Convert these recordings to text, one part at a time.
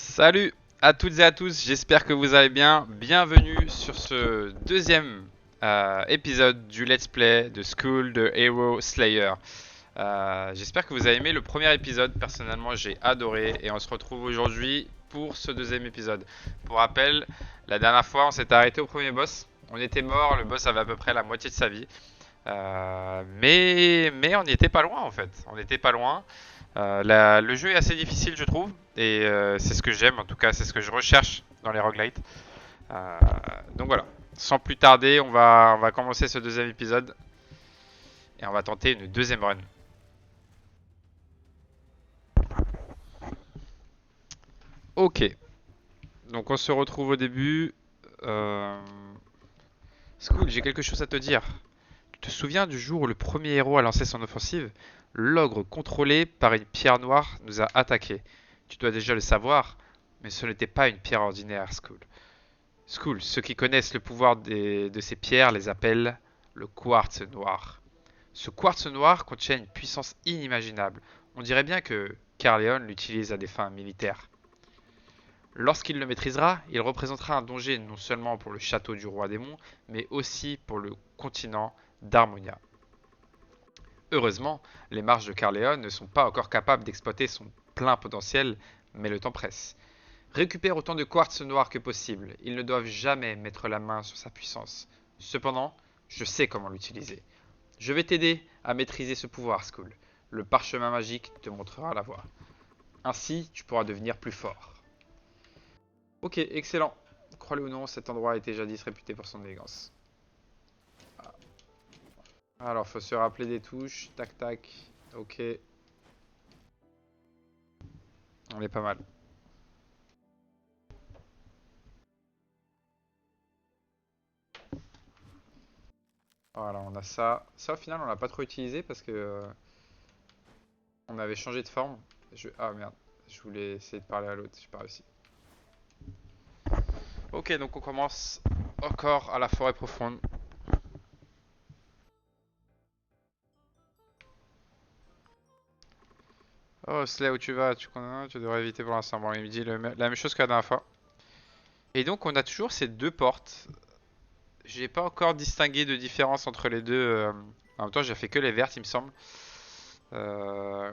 Salut à toutes et à tous, j'espère que vous allez bien. Bienvenue sur ce deuxième épisode du Let's Play de School de Hero Slayer. J'espère que vous avez aimé le premier épisode, personnellement j'ai adoré et on se retrouve aujourd'hui pour ce deuxième épisode. Pour rappel, la dernière fois on s'était arrêté au premier boss, on était mort, le boss avait à peu près la moitié de sa vie. Mais on n'y était pas loin en fait, on n'était pas loin. Le jeu est assez difficile, je trouve, et c'est ce que j'aime, en tout cas, c'est ce que je recherche dans les roguelites. Euh, donc voilà, sans plus tarder, on va commencer ce deuxième épisode et on va tenter une deuxième run. Ok, donc on se retrouve au début. Euh... School, j'ai quelque chose à te dire. Tu te souviens du jour où le premier héros a lancé son offensive? L'ogre contrôlé par une pierre noire nous a attaqués. Tu dois déjà le savoir, mais ce n'était pas une pierre ordinaire, School. School, ceux qui connaissent le pouvoir de ces pierres les appellent le quartz noir. Ce quartz noir contient une puissance inimaginable. On dirait bien que Carleon l'utilise à des fins militaires. Lorsqu'il le maîtrisera, il représentera un danger non seulement pour le château du roi démon, mais aussi pour le continent d'Harmonia. Heureusement, les marches de Carleon ne sont pas encore capables d'exploiter son plein potentiel, mais le temps presse. Récupère autant de quartz noir que possible. Ils ne doivent jamais mettre la main sur sa puissance. Cependant, je sais comment l'utiliser. Je vais t'aider à maîtriser ce pouvoir, Skull. Le parchemin magique te montrera la voie. Ainsi, tu pourras devenir plus fort. Ok, excellent. Crois-le ou non, cet endroit était jadis réputé pour son élégance. Alors, faut se rappeler des touches. Tac, tac. Ok. On est pas mal. Voilà, on a ça. Ça, au final, on l'a pas trop utilisé parce que on avait changé de forme. Ah merde, je voulais essayer de parler à l'autre, j'ai pas réussi. Ok, donc on commence encore à la forêt profonde. Oh, Slay, où tu vas? Tu connais? Tu devrais éviter pour l'instant. Bon, il me dit la même chose que la dernière fois. Et donc, on a toujours ces deux portes. J'ai pas encore distingué de différence entre les deux. En même temps, j'ai fait que les vertes, il me semble. Euh,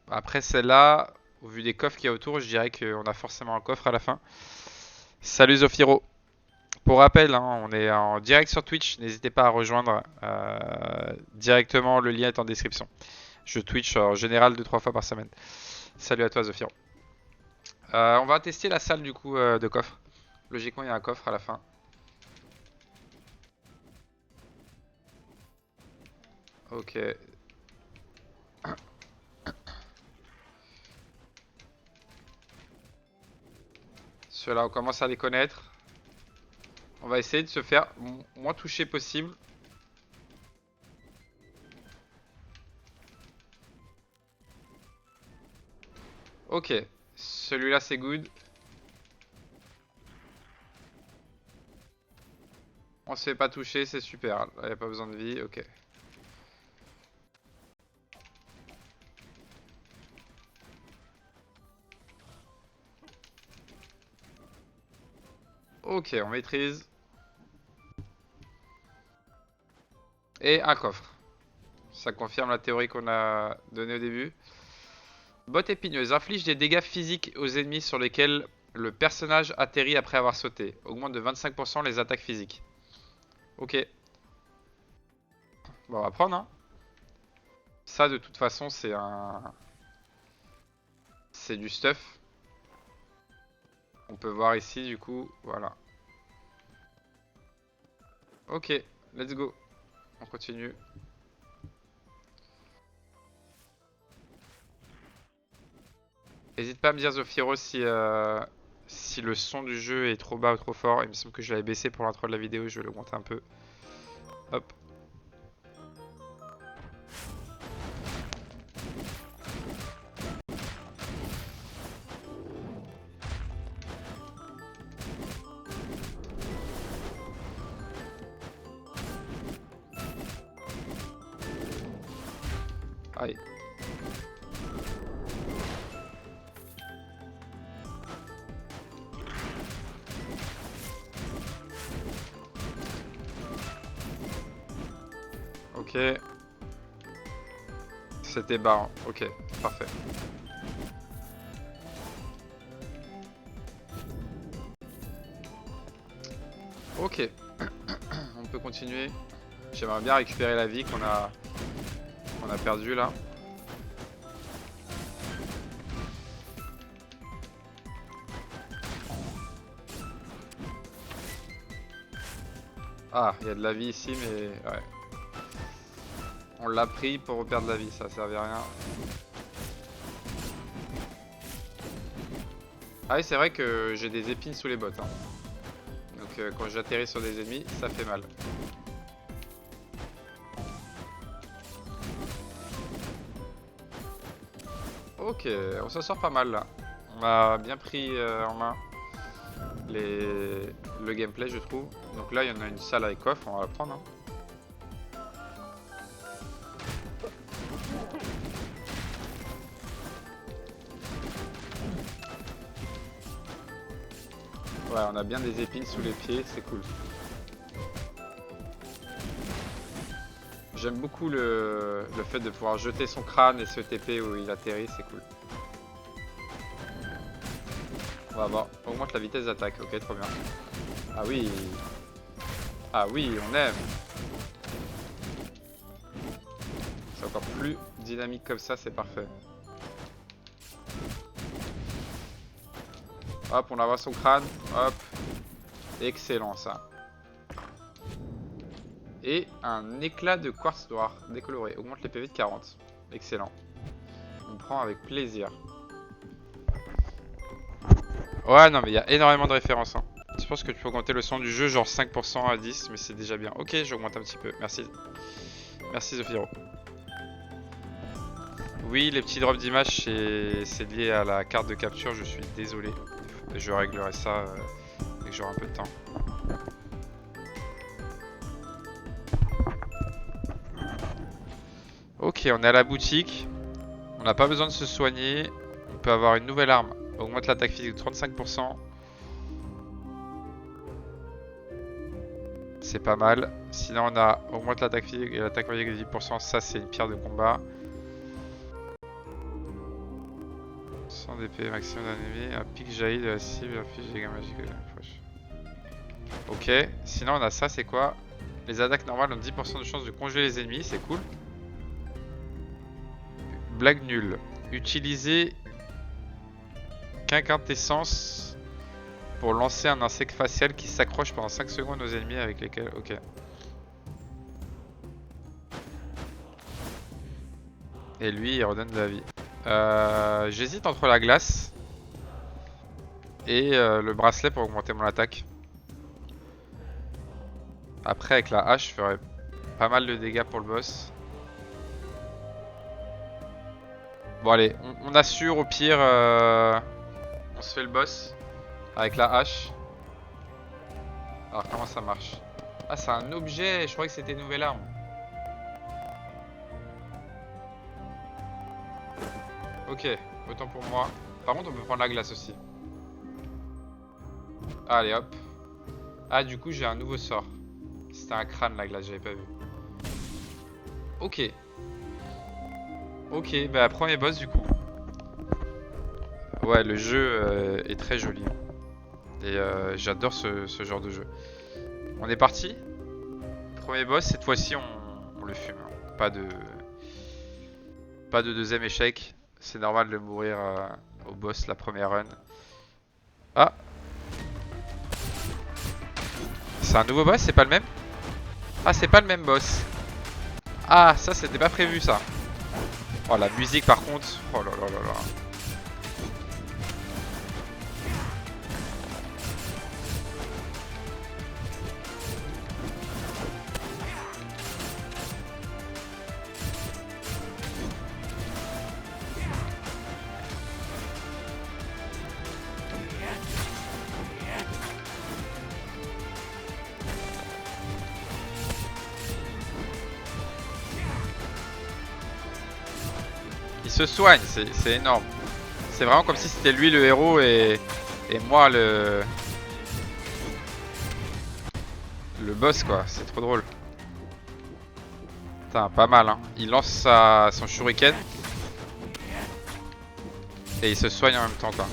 Après celle-là, au vu des coffres qu'il y a autour, je dirais qu'on a forcément un coffre à la fin. Salut Zofiro. Pour rappel, hein, on est en direct sur Twitch. N'hésitez pas à rejoindre directement. Le lien est en description. Je Twitch en général 2-3 fois par semaine. Salut à toi Zofiro. On va tester la salle du coup de coffre. Logiquement, il y a un coffre à la fin. Ok. Ceux-là, on commence à les connaître. On va essayer de se faire moins toucher possible. Ok. Celui-là, c'est good. On se fait pas toucher, c'est super. Là, il n'y a pas besoin de vie. Ok. Ok, on maîtrise. Et un coffre. Ça confirme la théorie qu'on a donnée au début. Botte épineuse inflige des dégâts physiques aux ennemis sur lesquels le personnage atterrit après avoir sauté. Augmente de 25% les attaques physiques. Ok. Bon, on va prendre, hein. Ça, de toute façon, c'est du stuff. On peut voir ici, du coup, voilà. Ok, let's go. On continue. N'hésite pas à me dire, Zofiro, si le son du jeu est trop bas ou trop fort. Il me semble que je l'avais baissé pour l'intro de la vidéo. Je vais l'augmenter un peu. Hop. Aïe. Ok. C'était barrant. Ok, parfait. Ok. On peut continuer. J'aimerais bien récupérer la vie qu'on a perdue là. Ah, il y a de la vie ici, mais ouais. On l'a pris pour reperdre la vie, ça servait à rien. Ah oui, c'est vrai que j'ai des épines sous les bottes. Hein. Donc quand j'atterris sur des ennemis, ça fait mal. Ok, on s'en sort pas mal là. On a bien pris en main le gameplay, je trouve. Donc là, il y en a une salle avec coffre, on va la prendre. Hein. Ouais, on a bien des épines sous les pieds, c'est cool. J'aime beaucoup le fait de pouvoir jeter son crâne et se TP où il atterrit, c'est cool. On va voir, augmente la vitesse d'attaque, ok, trop bien. Ah oui. Ah oui, on aime. C'est encore plus dynamique comme ça, c'est parfait. Hop, on la voit son crâne, hop. Excellent ça. Et un éclat de quartz noir décoloré, augmente les PV de 40. Excellent. On prend avec plaisir. Ouais, non, mais il y a énormément de références. Hein. Je pense que tu peux augmenter le son du jeu, genre 5% à 10, mais c'est déjà bien. Ok, j'augmente un petit peu. Merci. Merci, Zofiro. Oui, les petits drops d'images, c'est lié à la carte de capture, je suis désolé. Je réglerai ça dès que j'aurai un peu de temps. Ok, on est à la boutique. On n'a pas besoin de se soigner. On peut avoir une nouvelle arme. Augmente l'attaque physique de 35%. C'est pas mal. Sinon, on a augmente l'attaque physique et l'attaque magique de 10%. Ça, c'est une pierre de combat. 100 d'épée maximum d'ennemis. Un pic jaillit de la cible. Inflige des dégâts magiques de la proche. Ok. Sinon, on a ça. C'est quoi? Les attaques normales ont 10% de chance de congeler les ennemis. C'est cool. Blague nulle. Utilisez qu'incandescence pour lancer un insecte facial qui s'accroche pendant 5 secondes aux ennemis avec lesquels... Ok. Et lui, il redonne de la vie. J'hésite entre la glace et le bracelet pour augmenter mon attaque. Après, avec la hache, je ferais pas mal de dégâts pour le boss. Bon, allez, on assure au pire. On se fait le boss avec la hache. Alors, comment ça marche? Ah, c'est un objet, je croyais que c'était une nouvelle arme. Ok, autant pour moi. Par contre, on peut prendre la glace aussi. Allez, hop. Ah, du coup, j'ai un nouveau sort. C'était un crâne, la glace, j'avais pas vu. Ok. Ok, bah, premier boss, du coup. Ouais, le jeu est très joli. Et j'adore ce genre de jeu. On est parti. Premier boss, cette fois-ci, on le fume. Pas de deuxième échec. C'est normal de mourir au boss la première run. Ah! C'est un nouveau boss, c'est pas le même? Ah, c'est pas le même boss. Ah, ça c'était pas prévu ça. Oh, la musique par contre. Oh là là là là. Il se soigne, c'est énorme. C'est vraiment comme si c'était lui le héros et moi le boss quoi, c'est trop drôle. Putain, pas mal, hein. Il lance son shuriken. Et il se soigne en même temps, quoi.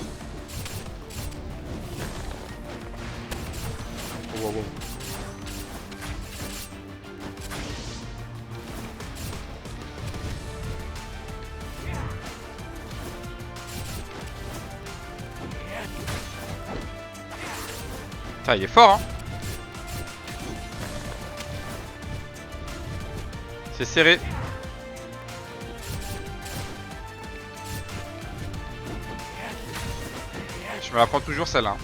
Wow, wow. Putain, il est fort, hein. C'est serré. Je me la prends toujours celle-là.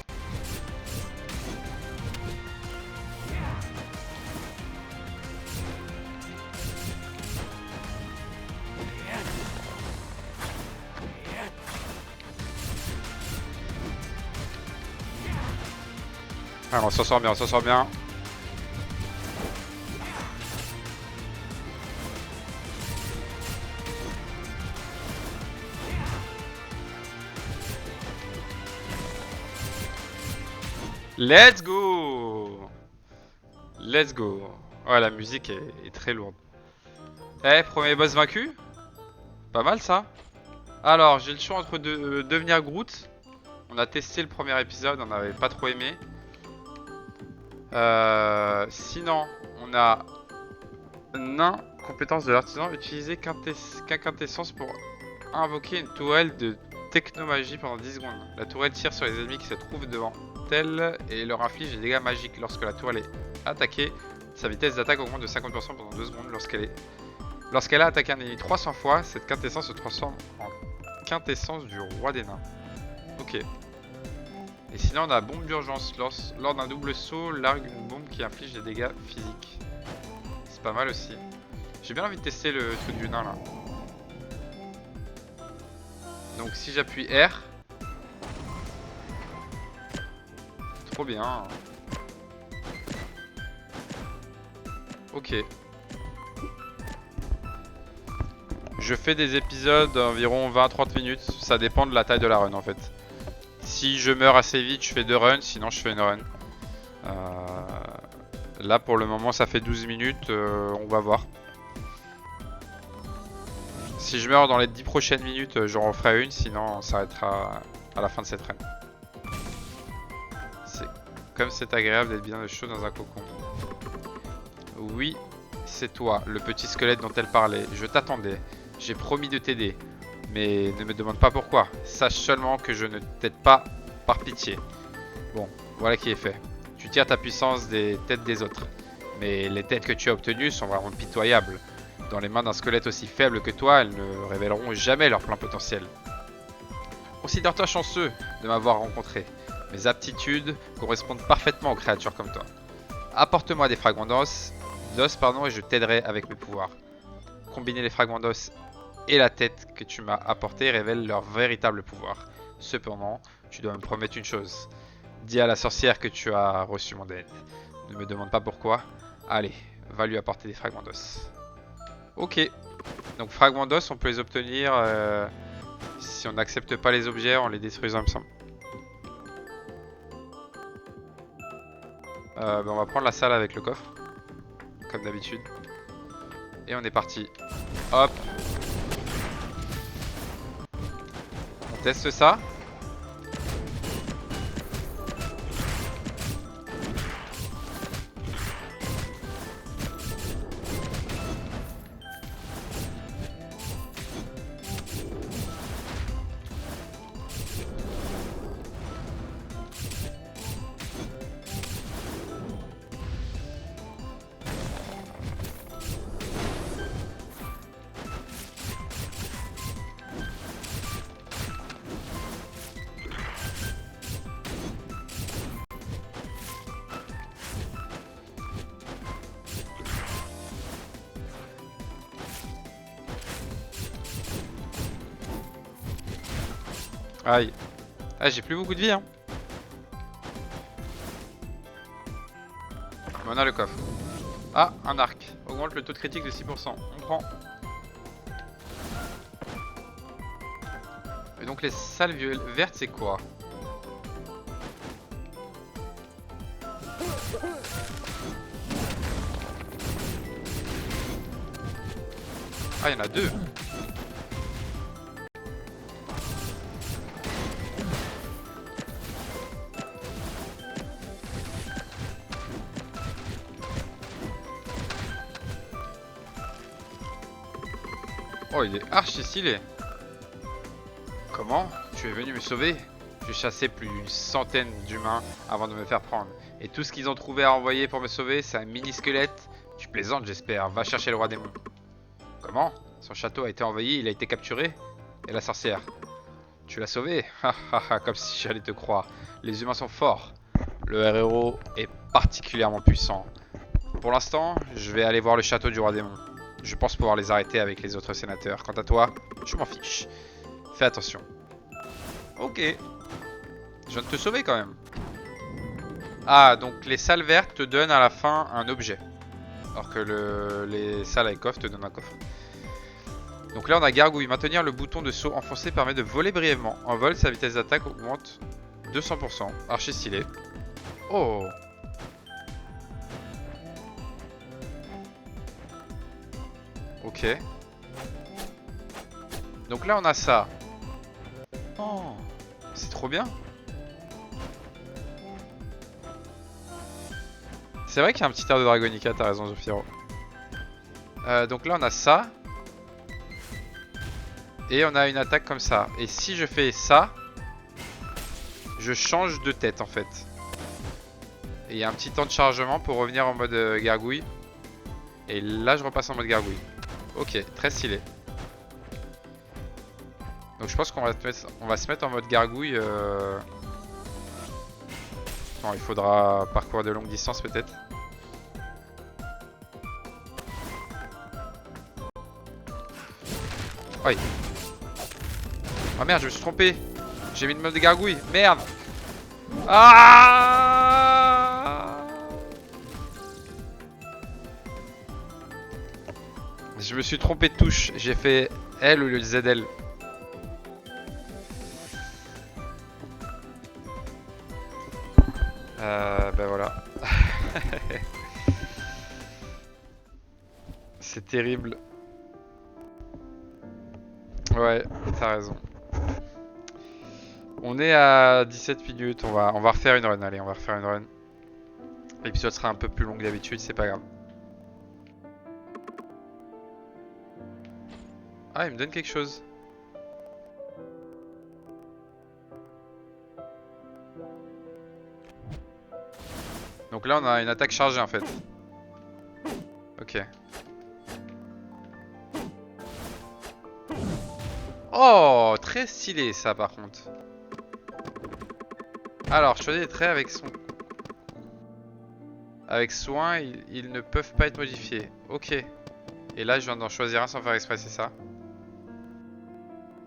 Alors, on s'en sort bien, on s'en sort bien. Let's go! Let's go! Ouais, la musique est très lourde. Eh, premier boss vaincu? Pas mal ça. Alors, j'ai le choix entre devenir Groot. On a testé le premier épisode, on n'avait pas trop aimé. Sinon, on a nain, compétence de l'artisan, utiliser quintessence pour invoquer une tourelle de technomagie pendant 10 secondes. La tourelle tire sur les ennemis qui se trouvent devant elle et leur inflige des dégâts magiques. Lorsque la tourelle est attaquée, sa vitesse d'attaque augmente de 50% pendant 2 secondes. Lorsqu'elle a attaqué un ennemi 300 fois, cette quintessence se transforme en quintessence du roi des nains. Ok. Et sinon on a bombe d'urgence. Lors d'un double saut, largue une bombe qui inflige des dégâts physiques. C'est pas mal aussi. J'ai bien envie de tester le truc du nain là. Donc si j'appuie R. Trop bien. Ok. Je fais des épisodes d'environ 20-30 minutes. Ça dépend de la taille de la run en fait. Si je meurs assez vite, je fais 2 runs, sinon je fais une run. Là pour le moment ça fait 12 minutes, on va voir. Si je meurs dans les 10 prochaines minutes, j'en referai une, sinon on s'arrêtera à la fin de cette run. Comme c'est agréable d'être bien chaud dans un cocon. Oui, c'est toi, le petit squelette dont elle parlait. Je t'attendais, j'ai promis de t'aider. Mais ne me demande pas pourquoi. Sache seulement que je ne t'aide pas par pitié. Bon, voilà qui est fait. Tu tires ta puissance des têtes des autres. Mais les têtes que tu as obtenues sont vraiment pitoyables. Dans les mains d'un squelette aussi faible que toi, elles ne révéleront jamais leur plein potentiel. Considère-toi chanceux de m'avoir rencontré. Mes aptitudes correspondent parfaitement aux créatures comme toi. Apporte-moi des fragments d'os, et je t'aiderai avec mes pouvoirs. Combiner les fragments d'os et la tête que tu m'as apportée révèle leur véritable pouvoir. Cependant, tu dois me promettre une chose. Dis à la sorcière que tu as reçu mon aide. Ne me demande pas pourquoi. Allez, va lui apporter des fragments d'os. Ok. Donc fragments d'os, on peut les obtenir si on n'accepte pas les objets en les détruisant, il me semble. On va prendre la salle avec le coffre. Comme d'habitude. Et on est parti. Hop. On teste ça. Aïe. Ah, j'ai plus beaucoup de vie, hein. On a le coffre. Ah, un arc. Augmente le taux de critique de 6%. On prend. Et donc les salles vertes, c'est quoi? Ah, il y en a deux. Oh, il est archi stylé. Comment? Tu es venu me sauver? J'ai chassé plus d'une centaine d'humains avant de me faire prendre. Et tout ce qu'ils ont trouvé à envoyer pour me sauver, c'est un mini squelette. Tu plaisantes, j'espère. Va chercher le roi démon. Comment? Son château a été envahi, il a été capturé? Et la sorcière? Tu l'as sauvé? Hahaha, comme si j'allais te croire. Les humains sont forts. Le héros est particulièrement puissant. Pour l'instant, je vais aller voir le château du roi démon. Je pense pouvoir les arrêter avec les autres sénateurs. Quant à toi, je m'en fiche. Fais attention. Ok. Je viens de te sauver quand même. Ah, donc les salles vertes te donnent à la fin un objet. Alors que les salles avec coffre te donnent un coffre. Donc là on a gargouille. Maintenir le bouton de saut enfoncé permet de voler brièvement. En vol, sa vitesse d'attaque augmente 200%. Archi stylé. Oh. Ok. Donc là on a ça. Oh. C'est trop bien. C'est vrai qu'il y a un petit air de Dragonica, t'as raison Zofiro. Donc là on a ça. Et on a une attaque comme ça. Et si je fais ça, je change de tête en fait. Et il y a un petit temps de chargement pour revenir en mode gargouille. Et là je repasse en mode gargouille. Ok, très stylé. Donc je pense qu'on va se mettre en mode gargouille. Non, il faudra parcourir de longues distances peut-être. Oui. Oh merde, je me suis trompé. J'ai mis le mode gargouille. Merde. Ah! Je me suis trompé de touche. J'ai fait L au lieu de ZL. Ben voilà. C'est terrible. Ouais, t'as raison. On est à 17 minutes, on va refaire une run, allez, on va refaire une run. L'épisode sera un peu plus long que d'habitude, c'est pas grave. Ah, il me donne quelque chose. Donc là, on a une attaque chargée en fait. Ok. Oh, très stylé ça par contre. Alors, choisis les traits avec son... Avec soin, ils ne peuvent pas être modifiés. Ok. Et là, je viens d'en choisir un sans faire exprès, c'est ça?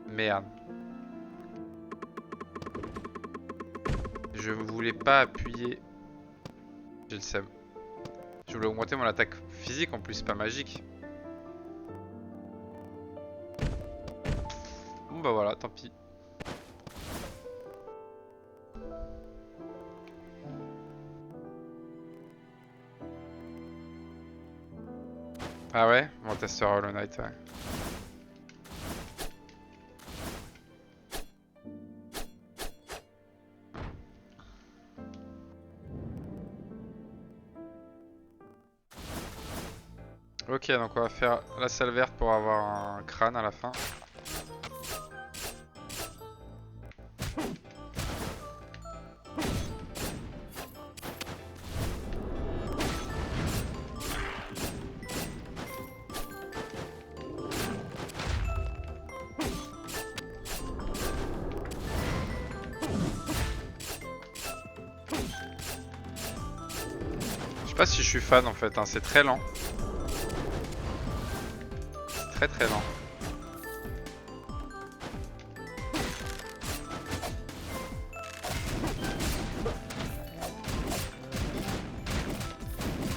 Merde. Je voulais pas appuyer. J'ai le seum. Je voulais augmenter mon attaque physique en plus, pas magique. Bon bah voilà, tant pis. Ah ouais? On testera Hollow Knight, ouais. Ok, donc on va faire la salle verte pour avoir un crâne à la fin. Je sais pas si je suis fan en fait, hein. C'est très lent. C'est très lent.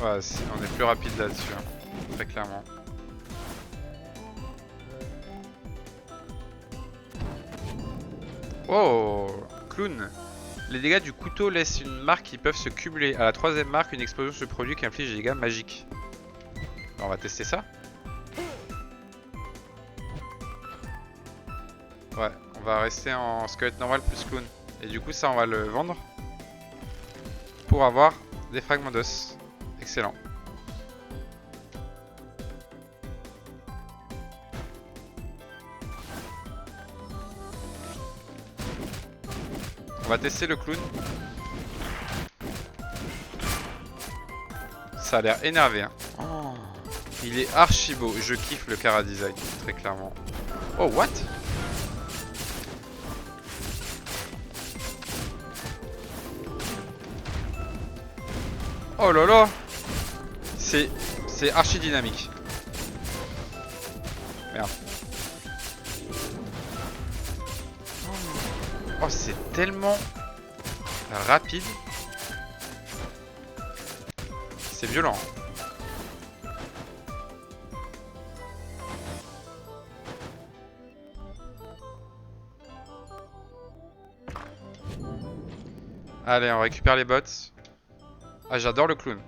Ouais, on est plus rapide là-dessus, hein. Très clairement. Oh, clown. Les dégâts du couteau laissent une marque qui peuvent se cumuler. À la troisième marque, une explosion se produit qui inflige des dégâts magiques. Alors, on va tester ça. Ouais, on va rester en squelette normal plus clown. Et du coup, ça, on va le vendre pour avoir des fragments d'os. Excellent. On va tester le clown. Ça a l'air énervé, hein. Oh, il est archi beau. Je kiffe le Cara Design, très clairement. Oh, what? Oh là là! C'est archi dynamique. Merde. Oh, c'est tellement rapide. C'est violent. Allez, on récupère les bots. Ah, j'adore le clown.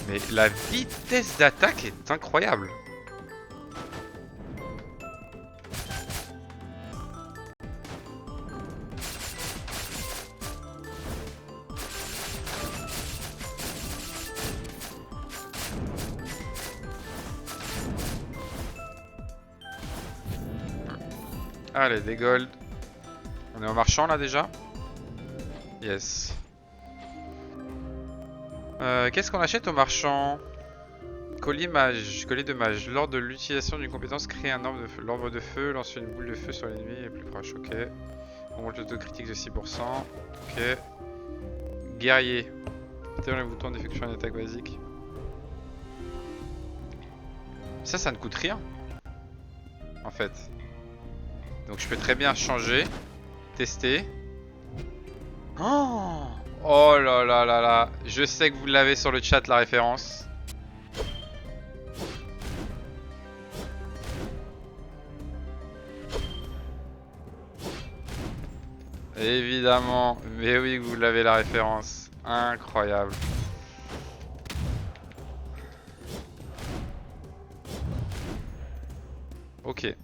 Mais la vitesse d'attaque est incroyable. Allez, des golds. On est au marchand là déjà? Yes. Qu'est-ce qu'on achète au marchand? Collier mage, collier de mage. Lors de l'utilisation d'une compétence, crée un orbe de feu, lance une boule de feu sur l'ennemi le plus proche. Ok. On monte le taux critique de 6%. Ok. Guerrier. Activez le bouton d'effectuer une attaque basique. Ça ne coûte rien. En fait. Donc je peux très bien changer. Tester. Oh, oh là là là là. Je sais que vous l'avez sur le chat la référence. Évidemment, mais oui, vous l'avez la référence. Incroyable. Ok.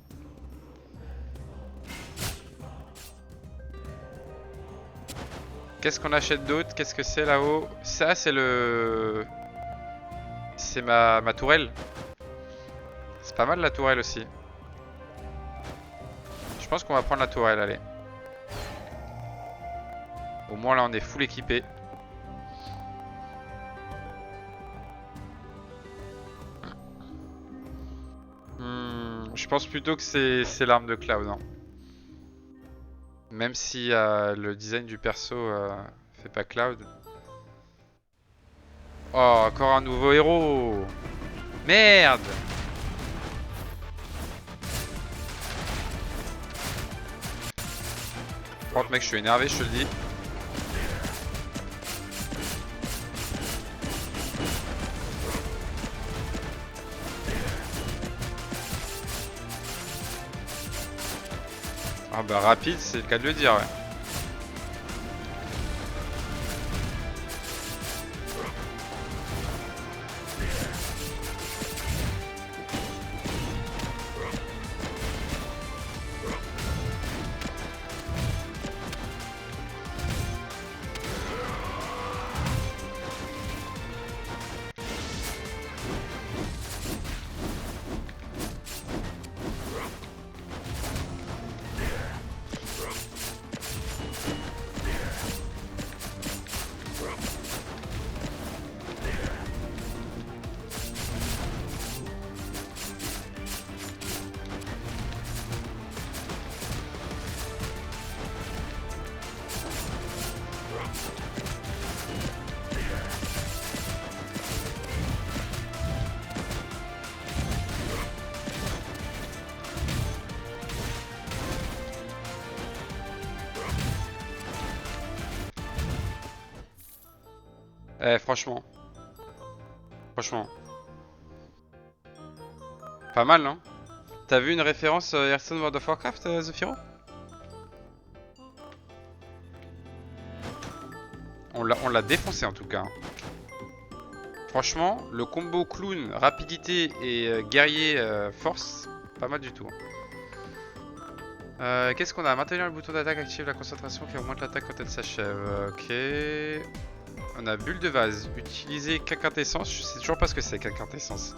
Qu'est-ce qu'on achète d'autre? Qu'est-ce que c'est là-haut? Ça, c'est le... C'est ma tourelle. C'est pas mal la tourelle aussi. Je pense qu'on va prendre la tourelle, allez. Au moins là on est full équipé. Je pense plutôt que c'est l'arme de Cloud, hein. Même si le design du perso fait pas Cloud. Oh, encore un nouveau héros. Merde. Par contre mec, je suis énervé, je te le dis. Ah bah rapide, c'est le cas de le dire, ouais. Eh franchement. Franchement. Pas mal, non? T'as vu une référence Hearthstone World of Warcraft, Zephyro? On l'a défoncé en tout cas. Franchement, le combo clown, rapidité et guerrier force, pas mal du tout. Qu'est-ce qu'on a? Maintenir le bouton d'attaque active la concentration qui augmente l'attaque quand elle s'achève. Ok. On a bulle de vase. Utiliser quinquintessence. Je sais toujours pas ce que c'est quinquintessence.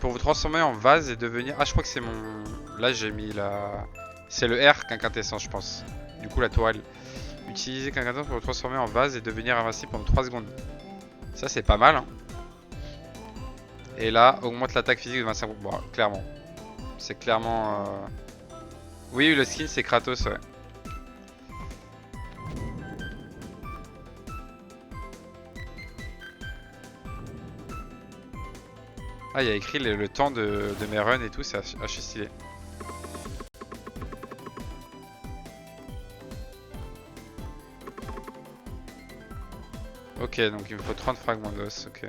Pour vous transformer en vase et devenir... Ah, je crois que c'est mon... Là, j'ai mis la... C'est le R quinquintessence, je pense. Du coup, la toile. Utiliser quinquintessence pour vous transformer en vase et devenir invincible pendant 3 secondes. Ça, c'est pas mal, hein. Et là, augmente l'attaque physique de 25%. Bon, clairement. C'est clairement... Oui, le skin, c'est Kratos, ouais. Ah, il y a écrit le temps de mes runs et tout, c'est archi stylé. Ok, donc il me faut 30 fragments d'os, ok.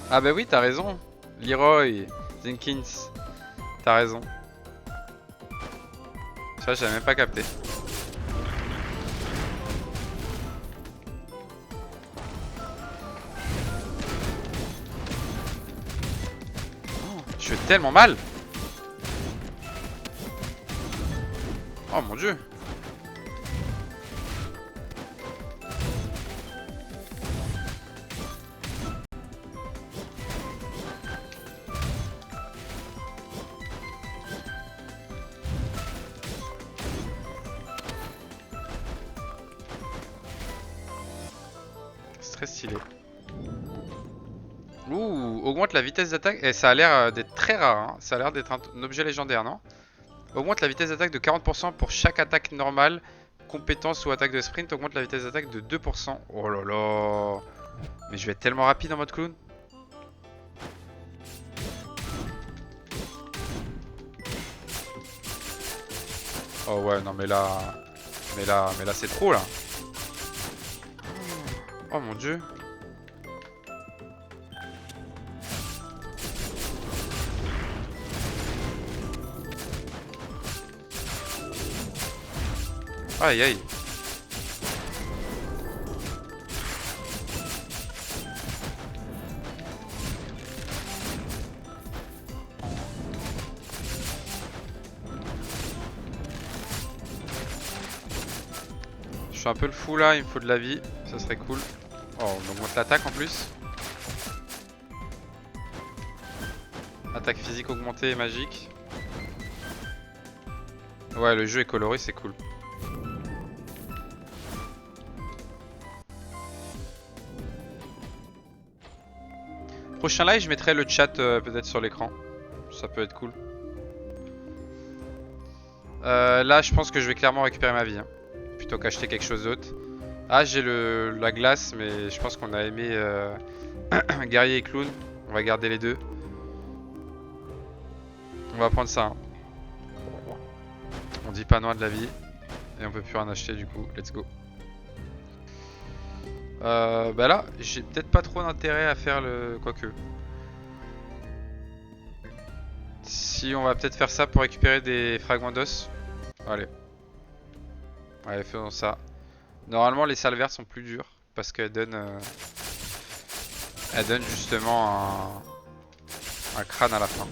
Ah bah oui, t'as raison. Leroy Jenkins, t'as raison. Ça, j'avais même pas capté. Je fais tellement mal. Oh mon dieu. C'est très stylé. Ouh, augmente la vitesse d'attaque. Et ça a l'air d'être très rare, hein. Ça a l'air d'être un objet légendaire, non? Augmente la vitesse d'attaque de 40% pour chaque attaque normale. Compétence ou attaque de sprint. Augmente la vitesse d'attaque de 2%. Oh là là. Mais je vais être tellement rapide en mode clown. Oh ouais, non mais là... Mais là c'est trop là. Oh mon dieu. Aïe aïe. Je suis un peu le fou là, il me faut de la vie, ça serait cool. Oh, on augmente l'attaque en plus. Attaque physique augmentée et magique. Ouais, le jeu est coloré, c'est cool. Prochain live, je mettrai le chat peut-être sur l'écran. Ça peut être cool. Là, je pense que je vais clairement récupérer ma vie. Hein, plutôt qu'acheter quelque chose d'autre. Ah, j'ai la glace, mais je pense qu'on a aimé guerrier et clown. On va garder les deux. On va prendre ça. Hein. On dit pas noir de la vie. Et on peut plus rien acheter du coup. Let's go. Bah là, j'ai peut-être pas trop d'intérêt à faire le... Quoique. Si on va peut-être faire ça pour récupérer des fragments d'os. Allez. Allez, faisons ça. Normalement, les salvaires sont plus dures. Parce qu'elles donnent... elles donnent justement un crâne à la fin.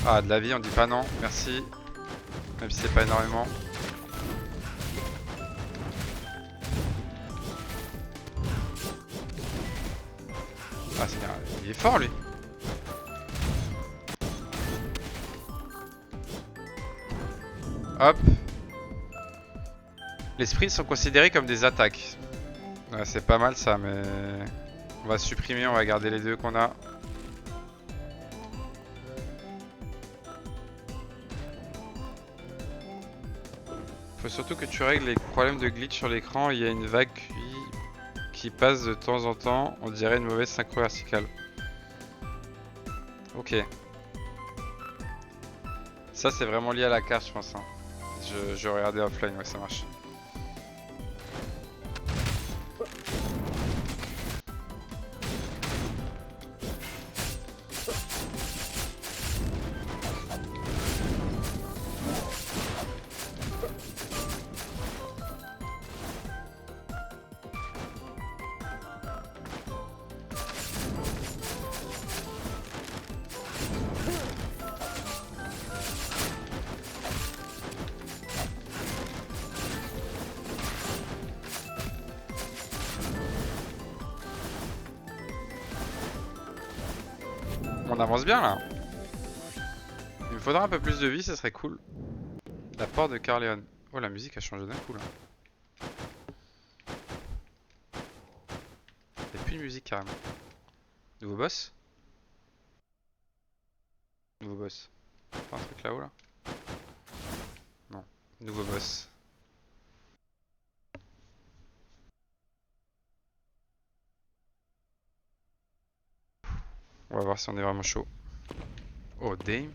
Ah, de la vie, on dit pas non, merci. Même si c'est pas énormément. Ah, il est fort lui. Hop. Les sprints sont considérés comme des attaques. Ouais, c'est pas mal ça, mais... On va supprimer, on va garder les deux qu'on a. Faut surtout que tu règles les problèmes de glitch sur l'écran. Il y a une vague qui passe de temps en temps. On dirait une mauvaise synchro verticale. Ok. Ça c'est vraiment lié à la carte je pense hein. Je regardais offline, ouais ça marche. On avance bien là. Il me faudra un peu plus de vie, ça serait cool. La porte de Carleon. Oh la musique a changé d'un coup là. Il n'y a plus de musique carrément. Nouveau boss? Nouveau boss. Pas un truc là-haut là? Non. Nouveau boss. On va voir si on est vraiment chaud. Oh damn.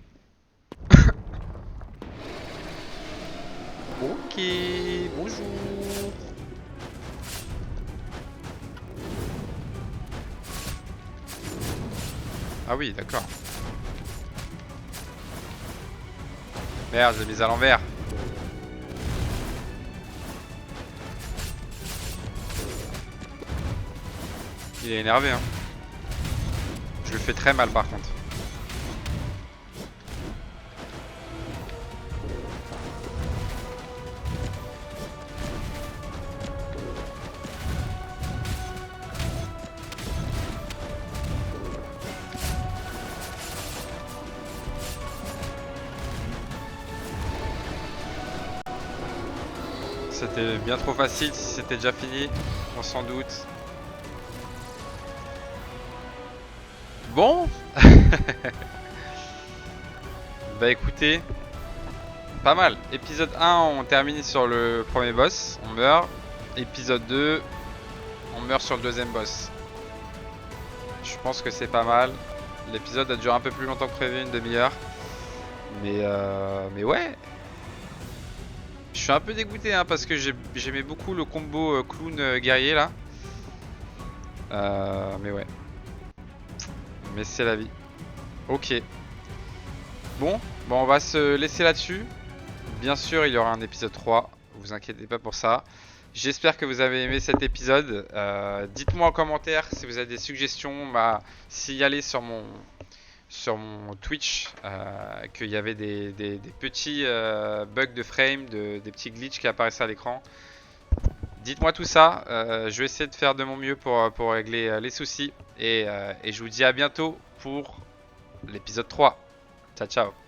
Ok, bonjour. Ah oui, d'accord. Merde, j'ai mis à l'envers. Il est énervé, hein. Je lui fais très mal par contre. C'était bien trop facile si c'était déjà fini, on s'en doute. Bon. Bah écoutez, pas mal. Épisode 1, on termine sur le premier boss, on meurt. Épisode 2, on meurt sur le deuxième boss. Je pense que c'est pas mal. L'épisode a duré un peu plus longtemps que prévu, une demi-heure. Mais ouais. Je suis un peu dégoûté hein, parce que j'aimais beaucoup le combo clown guerrier là. Mais ouais. Mais c'est la vie. Ok. Bon, on va se laisser là-dessus. Bien sûr, il y aura un épisode 3. Vous inquiétez pas pour ça. J'espère que vous avez aimé cet épisode. Dites-moi en commentaire si vous avez des suggestions. Bah, signaler sur mon Twitch qu'il y avait des petits bugs de frame, des petits glitches qui apparaissaient à l'écran. Dites-moi tout ça. Je vais essayer de faire de mon mieux pour régler les soucis. Et je vous dis à bientôt pour l'épisode 3. Ciao, ciao.